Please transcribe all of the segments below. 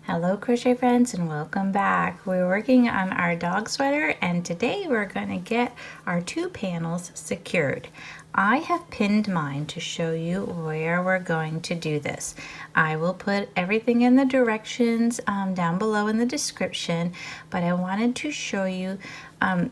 Hello crochet friends and welcome back. We're working on our dog sweater and today we're going to get our two panels secured. I have pinned mine to show you where we're going to do this. I will put everything in the directions down below in the description, but I wanted to show you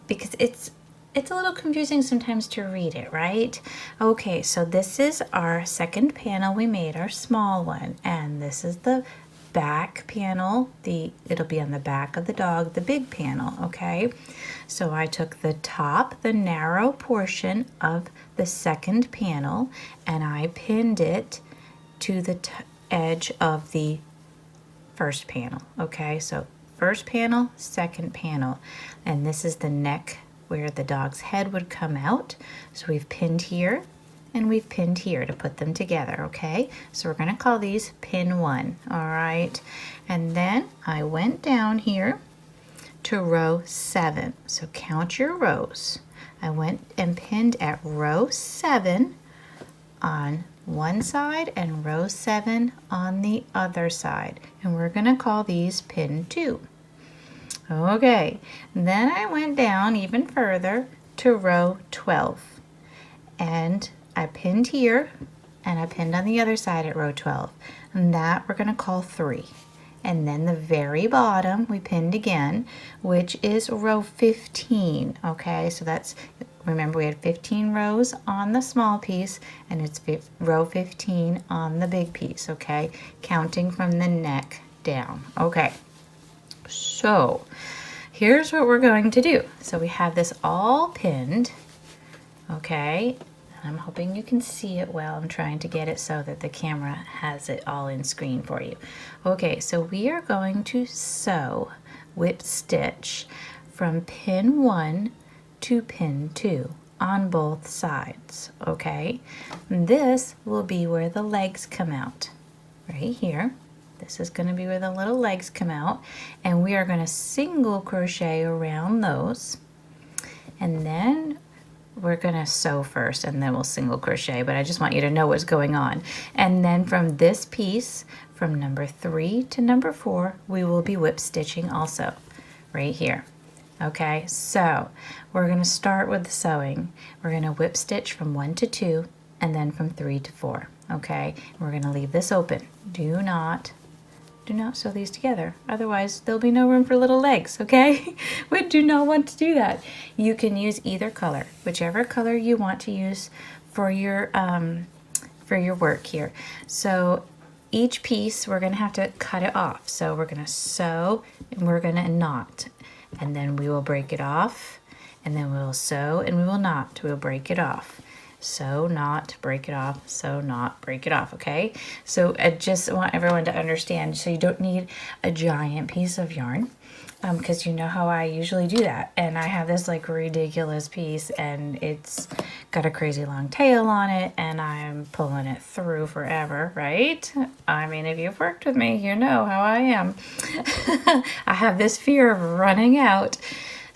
because it's a little confusing sometimes to read it, right? Okay, so this is our second panel we made, our small one, and this is the back panel. It'll be on the back of the dog, the big panel, okay? So I took the top, the narrow portion of the second panel, and I pinned it to the edge of the first panel, okay? So first panel, second panel, and this is the neck where the dog's head would come out. So we've pinned here and we've pinned here to put them together, okay? So we're gonna call these pin 1, all right? And then I went down here to row 7. So count your rows. I went and pinned at row 7 on one side and row 7 on the other side. And we're gonna call these pin 2. Okay, then I went down even further to row 12 and I pinned here and I pinned on the other side at row 12, and that we're going to call 3. And then the very bottom we pinned again, which is row 15. Okay, so that's, remember we had 15 rows on the small piece and it's row 15 on the big piece, okay, counting from the neck down. Okay, so here's what we're going to do. So we have this all pinned, okay? I'm hoping you can see it well. I'm trying to get it so that the camera has it all in screen for you. Okay, so we are going to sew whip stitch from pin 1 to pin 2 on both sides, okay? And this will be where the legs come out, right here. This is going to be where the little legs come out, and we are going to single crochet around those, and then we're going to sew first and then we'll single crochet, but I just want you to know what's going on. And then from this piece, from number 3 to number 4, we will be whip stitching also right here. Okay, so we're going to start with the sewing. We're going to whip stitch from 1 to 2 and then from 3 to 4. Okay, we're going to leave this open. Do not sew these together, otherwise there'll be no room for little legs, okay? We do not want to do that. You can use either color, whichever color you want to use for your work here. So each piece we're going to have to cut it off. So we're going to sew and we're going to knot, and then we will break it off, and then we'll sew and we will knot. We'll break it off. Sew, knot, break it off, sew, knot, break it off, okay? So I just want everyone to understand, so you don't need a giant piece of yarn, because you know how I usually do that. And I have this like ridiculous piece and it's got a crazy long tail on it and I'm pulling it through forever, right? I mean, if you've worked with me, you know how I am. I have this fear of running out.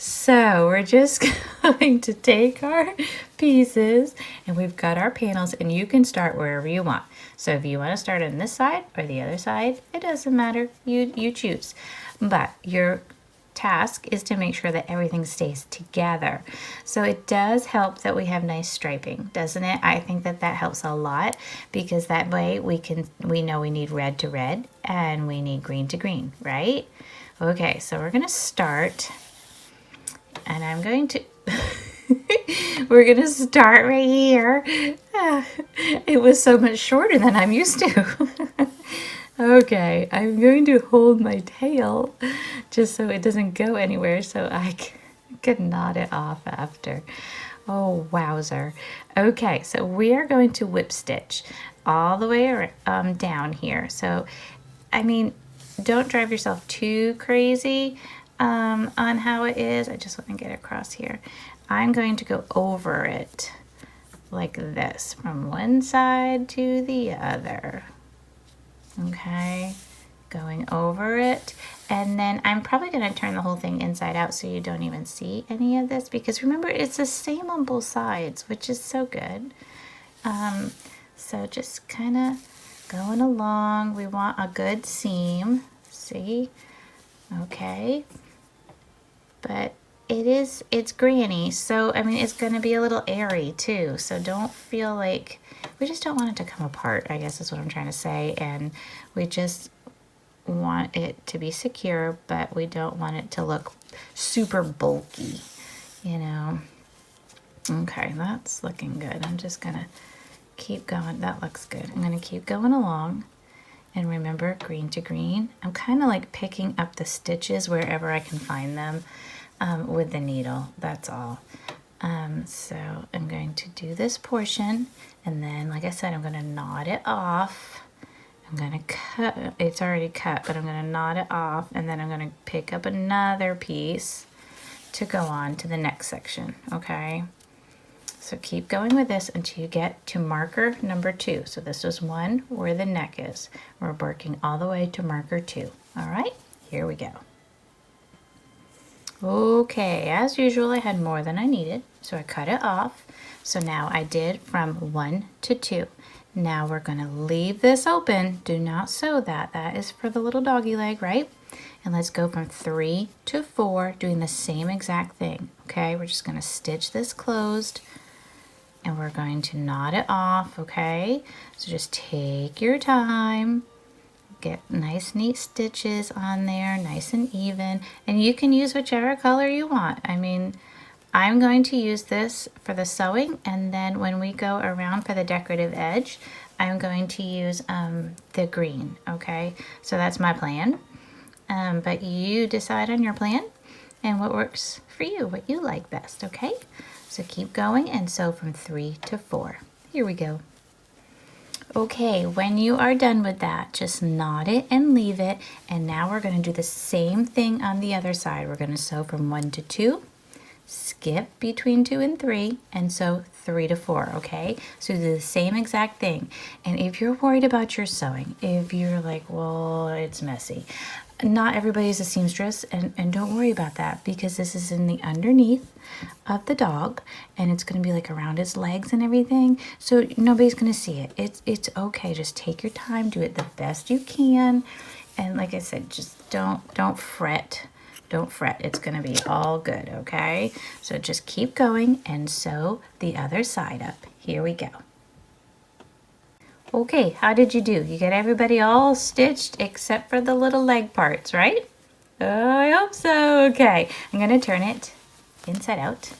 So we're just going to take our pieces and we've got our panels, and you can start wherever you want. So if you want to start on this side or the other side, it doesn't matter. You choose. But your task is to make sure that everything stays together. So it does help that we have nice striping, doesn't it? I think that helps a lot, because that way we know we need red to red and we need green to green, right? Okay, so we're going to start. And I'm going to, we're going to start right here. It was so much shorter than I'm used to. Okay, I'm going to hold my tail just so it doesn't go anywhere, so I can knot it off after. Oh, wowzer. Okay, so we are going to whip stitch all the way down here. So, I mean, don't drive yourself too crazy on how it is. I just want to get across here. I'm going to go over it like this from one side to the other. Okay, going over it, and then I'm probably going to turn the whole thing inside out so you don't even see any of this, because remember, it's the same on both sides, which is so good. So just kind of going along. We want a good seam, See? Okay. But it's granny, so I mean it's gonna be a little airy too, so don't feel like, we just don't want it to come apart, I guess is what I'm trying to say, and we just want it to be secure, but we don't want it to look super bulky, you know. Okay, that's looking good. I'm just gonna keep going. That looks good. I'm gonna keep going along. And remember, green to green. I'm kind of like picking up the stitches wherever I can find them with the needle. That's all. So I'm going to do this portion, and then, like I said, I'm going to knot it off. I'm going to cut. It's already cut, but I'm going to knot it off, and then I'm going to pick up another piece to go on to the next section. Okay. So keep going with this until you get to marker number 2. So this is 1 where the neck is. We're working all the way to marker 2. All right, here we go. Okay, as usual, I had more than I needed, so I cut it off. So now I did from 1 to 2. Now we're going to leave this open. Do not sew that. That is for the little doggy leg, right? And let's go from 3 to 4, doing the same exact thing. Okay, we're just going to stitch this closed, and we're going to knot it off, okay? So just take your time, get nice neat stitches on there, nice and even, and you can use whichever color you want. I mean, I'm going to use this for the sewing, and then when we go around for the decorative edge, I'm going to use the green, okay? So that's my plan, but you decide on your plan and what works for you, what you like best, okay? So keep going and sew from 3 to 4. Here we go. Okay, when you are done with that, just knot it and leave it. And now we're going to do the same thing on the other side. We're going to sew from 1 to 2, skip between 2 and 3, and sew 3 to 4, okay? So do the same exact thing. And if you're worried about your sewing, if you're like, well, it's messy, not everybody's a seamstress, and don't worry about that, because this is in the underneath of the dog, and it's going to be like around his legs and everything, so nobody's going to see it. It's okay. Just take your time, do it the best you can, and like I said, just don't fret. Don't fret. It's going to be all good, okay? So just keep going and sew the other side up. Here we go. Okay, how did you do? You got everybody all stitched except for the little leg parts, right? Oh, I hope so. Okay, I'm going to turn it inside out,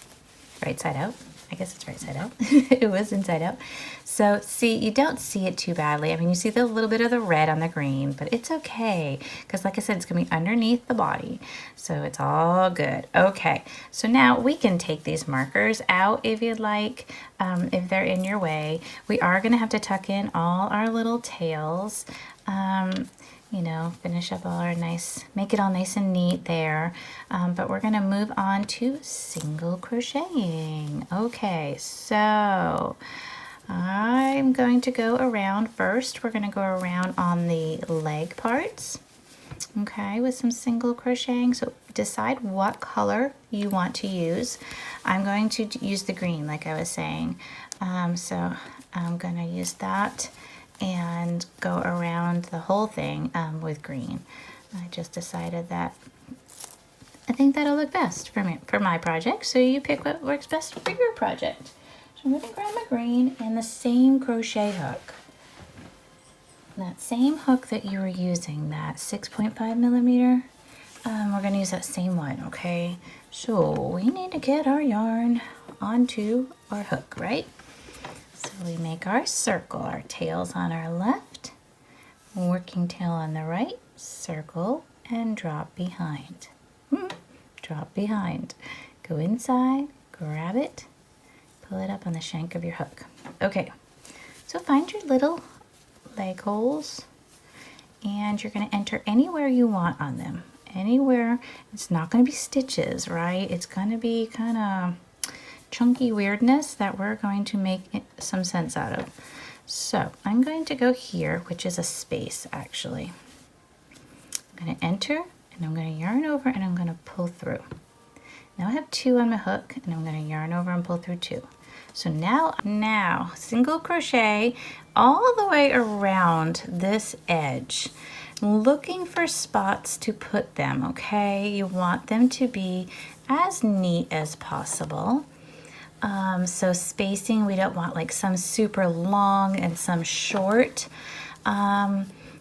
right side out. I guess it's right side out. It was inside out. So see, you don't see it too badly. I mean, you see the little bit of the red on the green, but it's okay, because like I said, it's going to be underneath the body. So it's all good. Okay, so now we can take these markers out if you'd like, if they're in your way. We are going to have to tuck in all our little tails. You know, finish up all our nice, make it all nice and neat there. But we're going to move on to single crocheting. Okay, so I'm going to go around first. We're going to go around on the leg parts, okay, with some single crocheting. So decide what color you want to use. I'm going to use the green, like I was saying. So I'm going to use that and go around the whole thing with green. I just decided that I think that'll look best for me, for my project, so you pick what works best for your project. So I'm going to grab my green and the same crochet hook. That same hook that you were using, that 6.5 millimeter, we're going to use that same one, okay? So we need to get our yarn onto our hook, right? So we make our circle, our tails on our left, working tail on the right, circle, and drop behind. Drop behind. Go inside, grab it, pull it up on the shank of your hook. Okay, so find your little leg holes, and you're going to enter anywhere you want on them. Anywhere. It's not going to be stitches, right? It's going to be kind of chunky weirdness that we're going to make some sense out of. So I'm going to go here, which is a space actually. I'm going to enter, and I'm going to yarn over, and I'm going to pull through. Now I have 2 on my hook, and I'm going to yarn over and pull through 2. So now single crochet all the way around this edge. looking for spots to put them, okay? You want them to be as neat as possible. So spacing, we don't want like some super long and some short.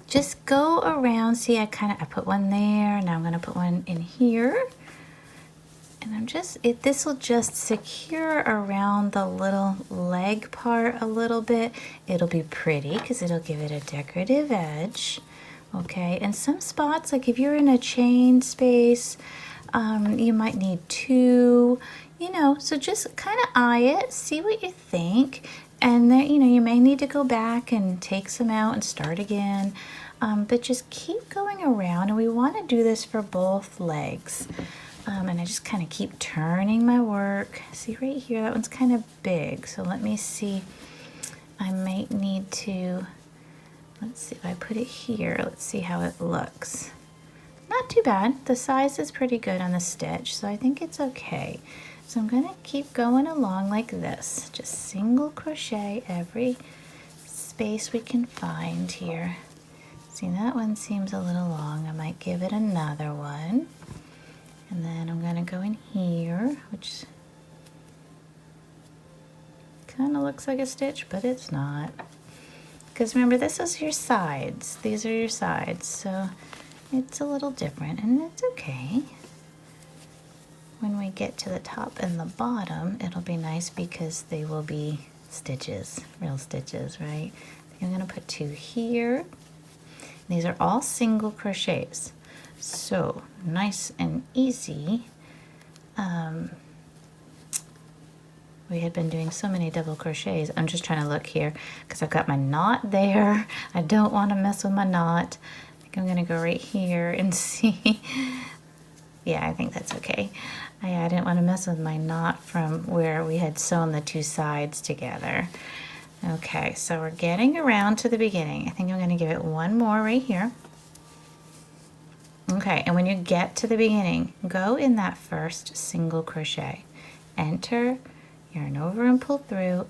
Just go around. See, I put one there. Now I'm going to put one in here. And this will just secure around the little leg part a little bit. It'll be pretty because it'll give it a decorative edge. Okay, and some spots, like if you're in a chain space, you might need two, so just kind of eye it, see what you think. And then, you may need to go back and take some out and start again. But just keep going around, and we want to do this for both legs. And I just kind of keep turning my work. See right here, that one's kind of big. So let me see, I might need to, let's see if I put it here, let's see how it looks. Not too bad. The size is pretty good on the stitch, so I think it's okay. So I'm gonna keep going along like this. Just single crochet every space we can find here. See, that one seems a little long. I might give it another one. And then I'm gonna go in here, which kind of looks like a stitch, but it's not. Because remember, this is your sides. These are your sides, so it's a little different, and it's okay. When we get to the top and the bottom, it'll be nice because they will be stitches, real stitches, right? I'm gonna put two here. These are all single crochets. So nice and easy. We had been doing so many double crochets. I'm just trying to look here because I've got my knot there. I don't want to mess with my knot. I think I'm going to go right here and see. Yeah, I think that's okay. I didn't want to mess with my knot from where we had sewn the two sides together. Okay, so we're getting around to the beginning. I think I'm going to give it one more right here. Okay, and when you get to the beginning, go in that first single crochet. Enter, yarn over and pull through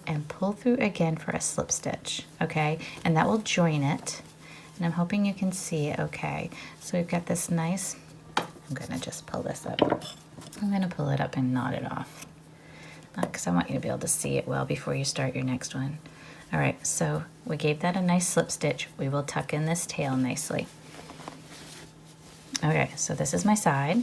again for a slip stitch, okay? And that will join it. And I'm hoping you can see it okay. So we've got this nice, I'm gonna just pull this up. I'm gonna pull it up and knot it off because I want you to be able to see it well before you start your next one. All right, so we gave that a nice slip stitch. We will tuck in this tail nicely. Okay, so this is my side.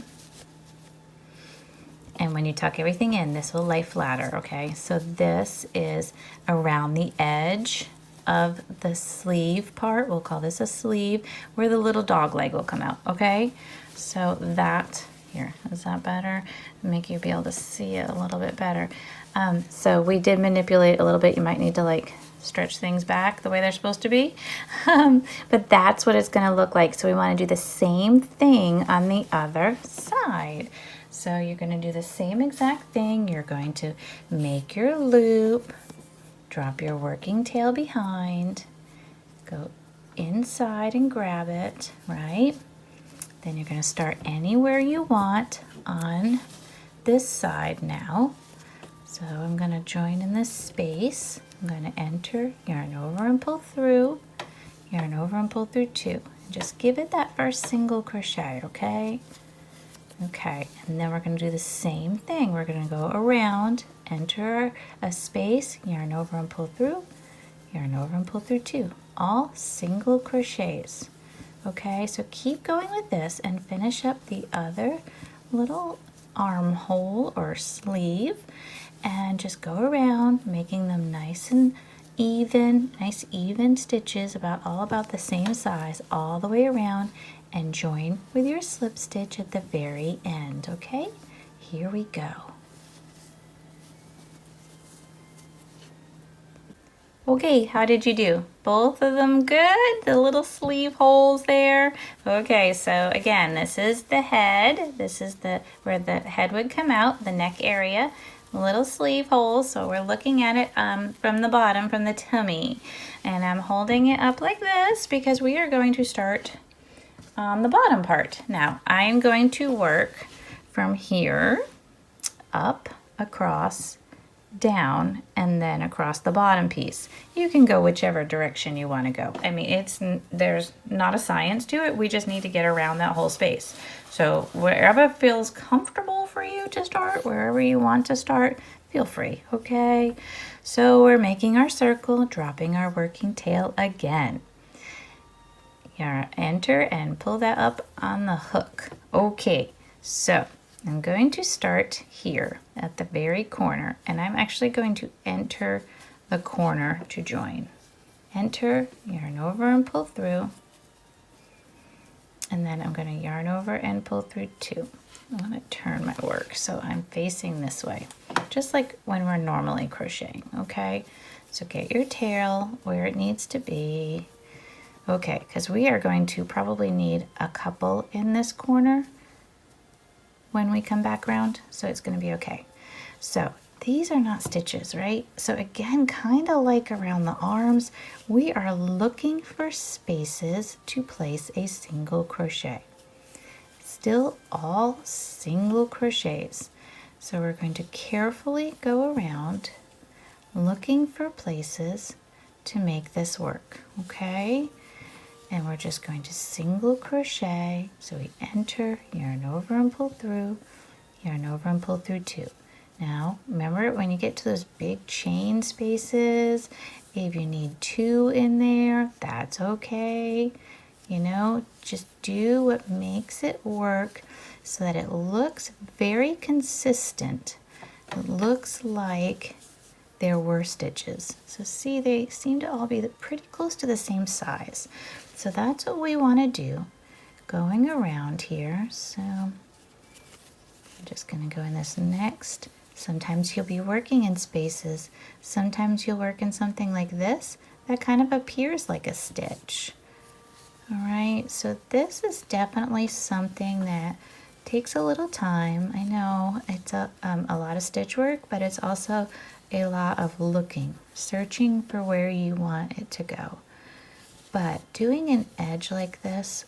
And when you tuck everything in, this will lay flatter, okay? So this is around the edge of the sleeve part. We'll call this a sleeve, where the little dog leg will come out, okay? So that, here, is that better? Make you be able to see it a little bit better. So we did manipulate a little bit. You might need to like stretch things back the way they're supposed to be. But that's what it's gonna look like. So we wanna do the same thing on the other side. So you're gonna do the same exact thing. You're going to make your loop, drop your working tail behind, go inside and grab it, right? Then you're gonna start anywhere you want on this side now. So I'm gonna join in this space. I'm going to enter, yarn over and pull through, yarn over and pull through two. Just give it that first single crochet, okay? Okay, and then we're going to do the same thing. We're going to go around, enter a space, yarn over and pull through, yarn over and pull through two. All single crochets. Okay, so keep going with this and finish up the other little armhole or sleeve. And just go around making them nice and even, nice even stitches all about the same size all the way around, and join with your slip stitch at the very end, okay? Here we go. Okay, how did you do? Both of them good? The little sleeve holes there? Okay, so again, this is the head. This is where the head would come out, the neck area. Little sleeve holes, so we're looking at it from the bottom, from the tummy. And I'm holding it up like this because we are going to start on the bottom part. Now, I'm going to work from here up, across, down and then across the bottom piece. You can go whichever direction you want to go. I mean, there's not a science to it. We just need to get around that whole space. So wherever feels comfortable for you to start, wherever you want to start, feel free, okay? So we're making our circle, dropping our working tail again. Enter and pull that up on the hook. Okay, so I'm going to start here at the very corner, and I'm actually going to enter the corner to join. Enter, yarn over and pull through, and then I'm going to yarn over and pull through 2. I want to turn my work so I'm facing this way, just like when we're normally crocheting, okay? So get your tail where it needs to be. Okay, because we are going to probably need a couple in this corner when we come back around, so it's going to be okay. So these are not stitches, right? So again, kind of like around the arms, we are looking for spaces to place a single crochet. Still all single crochets. So we're going to carefully go around looking for places to make this work, okay? And we're just going to single crochet. So we enter, yarn over and pull through, yarn over and pull through 2. Now, remember when you get to those big chain spaces, if you need 2 in there, that's okay. You know, just do what makes it work so that it looks very consistent. It looks like there were stitches. So see, they seem to all be pretty close to the same size. So that's what we want to do going around here. So I'm just going to go in this next. Sometimes you'll be working in spaces. Sometimes you'll work in something like this that kind of appears like a stitch. All right, so this is definitely something that takes a little time. I know it's a lot of stitch work, but it's also a lot of looking, searching for where you want it to go. But doing an edge like this,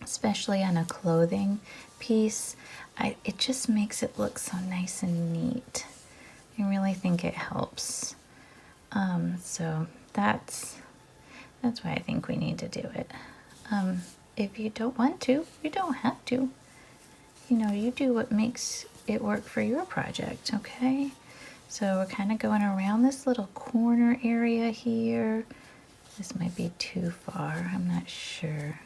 especially on a clothing piece, it just makes it look so nice and neat. I really think it helps. So that's why I think we need to do it. If you don't want to, you don't have to. You know, you do what makes it work for your project, okay? So we're kind of going around this little corner area here. This might be too far, I'm not sure.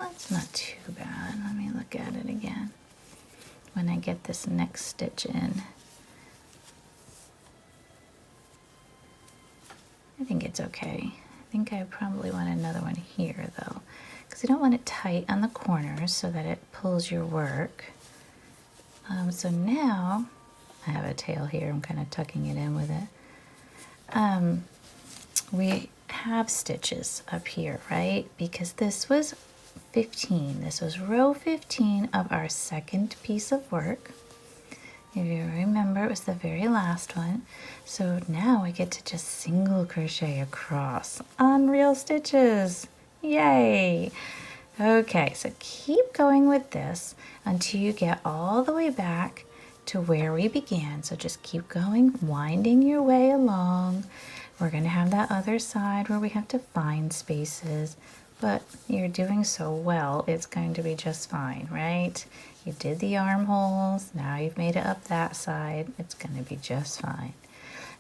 Well, it's not too bad. Let me look at it again when I get this next stitch in. I think it's okay. I think I probably want another one here though, because I don't want it tight on the corners so that it pulls your work. So now I have a tail here. I'm kind of tucking it in with it. We have stitches up here, right? Because this was 15. This was row 15 of our second piece of work. If you remember, it was the very last one. So now we get to just single crochet across on real stitches. Yay! Okay, so keep going with this until you get all the way back to where we began. So just keep going, winding your way along. We're going to have that other side where we have to find spaces, but you're doing so well, it's going to be just fine, right? You did the armholes, now you've made it up that side, it's going to be just fine.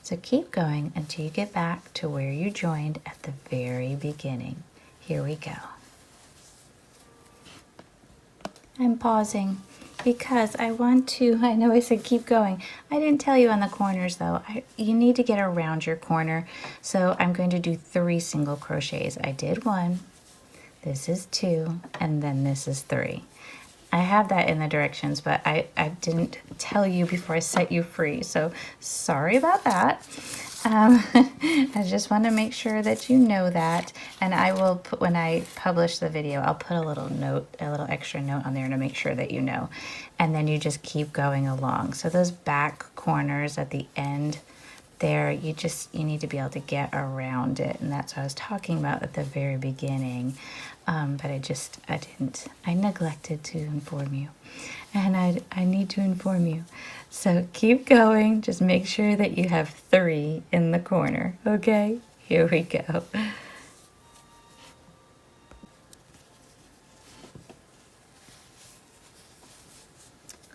So keep going until you get back to where you joined at the very beginning. Here we go. I'm pausing because I want to, I know I said keep going. I didn't tell you on the corners though. You need to get around your corner. So I'm going to do 3 single crochets. I did 1, this is 2, and then this is 3. I have that in the directions, but I didn't tell you before I set you free. So sorry about that. I just want to make sure that you know that, and I will put, when I publish the video, I'll put a little note, a little extra note on there to make sure that you know, and then you just keep going along. So those back corners at the end there, you need to be able to get around it, and that's what I was talking about at the very beginning. But I neglected to inform you, and I need to inform you. So keep going, just make sure that you have 3 in the corner, okay? Here we go.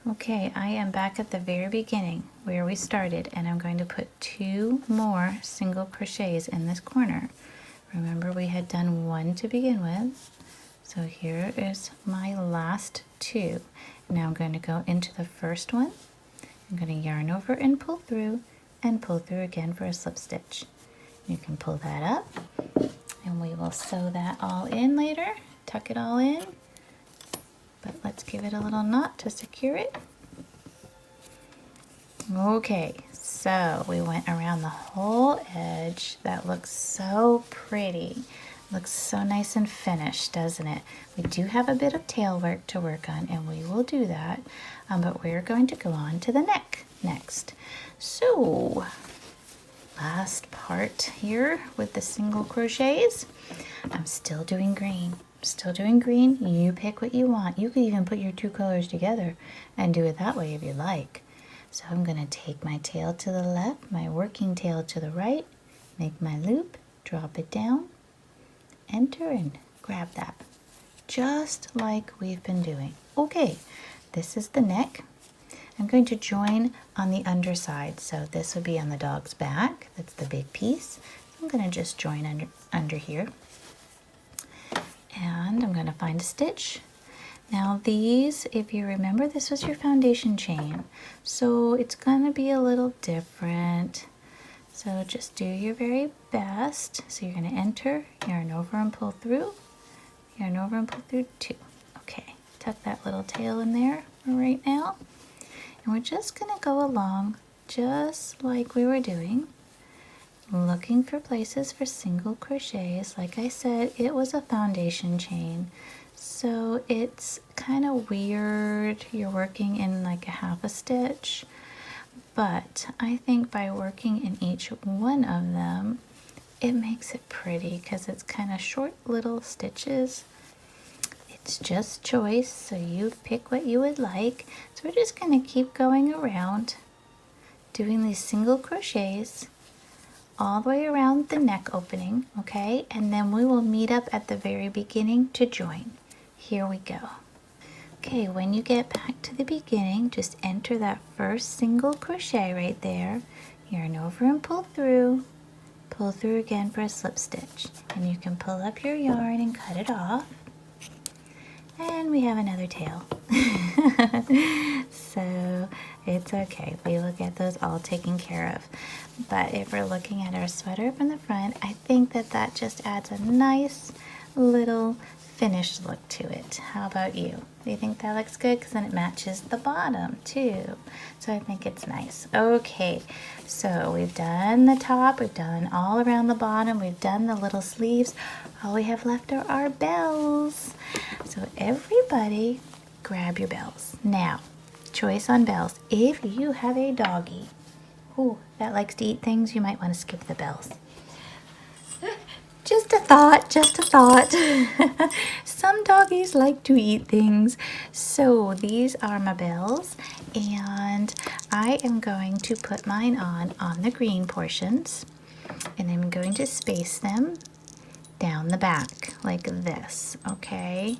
Okay, I am back at the very beginning where we started, and I'm going to put 2 more single crochets in this corner. Remember, we had done 1 to begin with, so here is my last 2. Now I'm going to go into the first one. I'm going to yarn over and pull through again for a slip stitch. You can pull that up, and we will sew that all in later, tuck it all in. But let's give it a little knot to secure it. Okay, so we went around the whole edge. That looks so pretty. Looks so nice and finished, doesn't it? We do have a bit of tail work to work on, and we will do that. But we're going to go on to the neck next. So, last part here with the single crochets. I'm still doing green. Still doing green. You pick what you want. You could even put your 2 colors together and do it that way if you like. So I'm going to take my tail to the left, my working tail to the right, make my loop, drop it down, enter, and grab that. Just like we've been doing. Okay, this is the neck. I'm going to join on the underside. So this would be on the dog's back. That's the big piece. I'm going to just join under here. And I'm going to find a stitch. Now these, if you remember, this was your foundation chain, so it's going to be a little different. So just do your very best. So you're going to enter, yarn over and pull through, yarn over and pull through 2. Okay, tuck that little tail in there for right now. And we're just going to go along just like we were doing, looking for places for single crochets. Like I said, it was a foundation chain, so it's kind of weird. You're working in like a half a stitch, but I think by working in each one of them, it makes it pretty because it's kind of short little stitches. It's just choice, so you pick what you would like. So we're just going to keep going around doing these single crochets all the way around the neck opening, okay? And then we will meet up at the very beginning to join. Here we go. Okay, when you get back to the beginning, just enter that first single crochet right there, yarn over and pull through again for a slip stitch. And you can pull up your yarn and cut it off. And we have another tail. So it's okay. We will get those all taken care of. But if we're looking at our sweater from the front, I think that that just adds a nice little finished look to it. How about you? Do you think that looks good? Because then it matches the bottom too. So I think it's nice. Okay, so we've done the top, we've done all around the bottom, we've done the little sleeves. All we have left are our bells. So everybody grab your bells. Now, choice on bells. If you have a doggy that likes to eat things, you might want to skip the bells. Just a thought, just a thought. Some doggies like to eat things. So these are my bells, and I am going to put mine on the green portions, and I'm going to space them down the back like this, okay?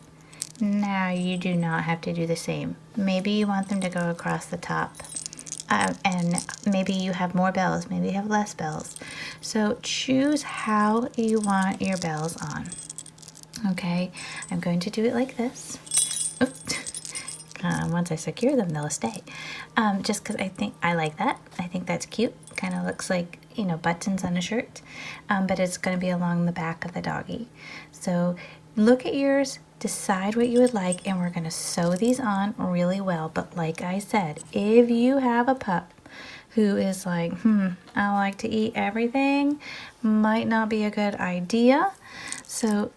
Now you do not have to do the same. Maybe you want them to go across the top. And maybe you have more bells, maybe you have less bells. So choose how you want your bells on. Okay, I'm going to do it like this. Once I secure them, they'll stay. Just because I like that. I think that's cute. Kind of looks like, you know, buttons on a shirt. But it's going to be along the back of the doggy. So look at yours, decide what you would like, and we're going to sew these on really well. But like I said, if you have a pup who is like, I like to eat everything. Might not be a good idea. So,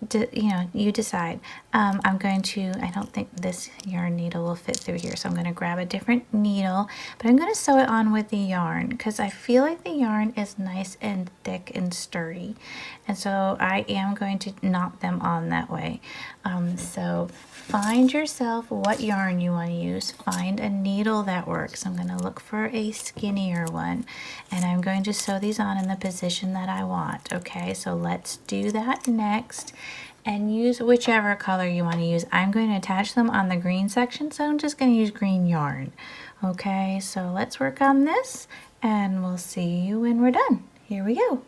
you decide. I'm going to, I don't think this yarn needle will fit through here, so I'm going to grab a different needle, but I'm going to sew it on with the yarn because I feel like the yarn is nice and thick and sturdy. And so I am going to knot them on that way. So find yourself what yarn you want to use. Find a needle that works. I'm going to look for a skinnier one, and I'm going to sew these on in the position that I want. Okay, so let's do that next and use whichever color you want to use. I'm going to attach them on the green section, so I'm just going to use green yarn. Okay, so let's work on this and we'll see you when we're done. Here we go.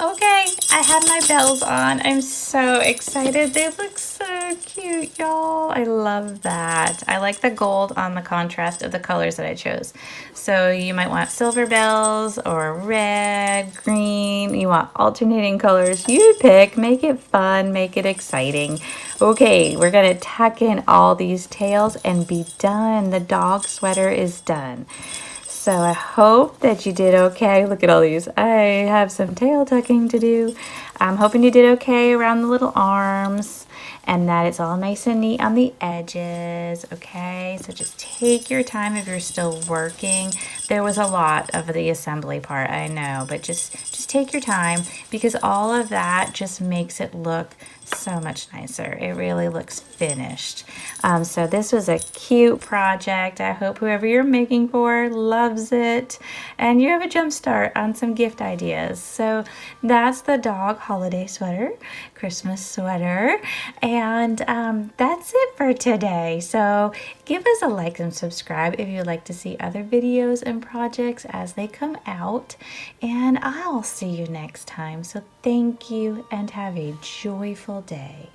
Okay, I have my bells on. I'm so excited. They look so cute, y'all. I love that. I like the gold on the contrast of the colors that I chose. So you might want silver bells or red, green. You want alternating colors. You pick. Make it fun. Make it exciting. Okay, we're going to tuck in all these tails and be done. The dog sweater is done. So I hope that you did okay. Look at all these. I have some tail tucking to do. I'm hoping you did okay around the little arms and that it's all nice and neat on the edges. Okay, so just take your time if you're still working. There was a lot of the assembly part, I know, but just take your time because all of that just makes it look so much nicer. It really looks finished. So this was a cute project. I hope whoever you're making for loves it and you have a jump start on some gift ideas. So that's the dog holiday sweater, Christmas sweater, and that's it for today. So give us a like and subscribe if you'd like to see other videos and projects as they come out, and I'll see you next time. So thank you and have a joyful day.